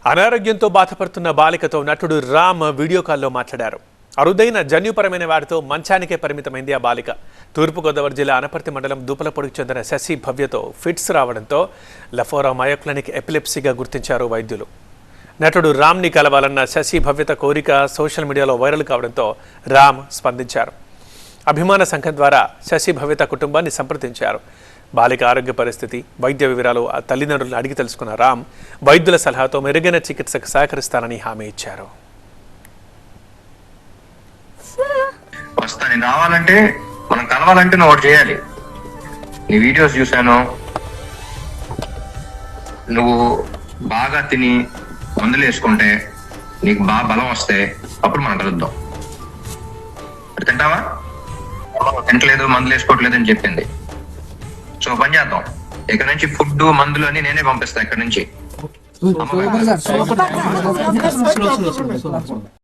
అనారోగ్యంతో బాధపడుతున్న బాలికతో నటుడు రామ్ వీడియో కాల్లో మాట్లాడారు. అరుదైన జన్యుపరమైన వాటితో మంచానికే పరిమితమైంది ఆ బాలిక. తూర్పుగోదావరి జిల్లా అనపర్తి మండలం దూపలపొడికి చెందిన శశి భవ్యతో ఫిట్స్ రావడంతో లఫోరా మయోక్లినిక్ ఎపిలెప్సీగా గుర్తించారు వైద్యులు. నటుడు రామ్ని కలవాలన్న శశి భవ్యత కోరిక సోషల్ మీడియాలో వైరల్ కావడంతో రామ్ స్పందించారు. అభిమాన సంఘం ద్వారా శశి భవ్యత కుటుంబాన్ని సంప్రదించారు. బాలిక ఆరోగ్య పరిస్థితి, వైద్య వివరాలు ఆ తల్లిదండ్రులను అడిగి తెలుసుకున్న రామ్ వైద్యుల సలహాతో మెరుగైన చికిత్సకు సహకరిస్తానని హామీ ఇచ్చారు. నేను రావాలంటే మనం కలవాలంటే నువ్వు ఒకటి చేయాలి. నీ వీడియోస్ చూశాను, నువ్వు బాగా తిని మందులు వేసుకుంటే నీకు బాగా బలం వస్తే అప్పుడు మనం కలుద్దాం. తింటావా? తింటలేదు, మందులు వేసుకోవట్లేదు అని చెప్పింది. సో పని చేద్దాం, ఇక్కడ నుంచి ఫుడ్ మందులు అని నేనే పంపిస్తా ఇక్కడ నుంచి.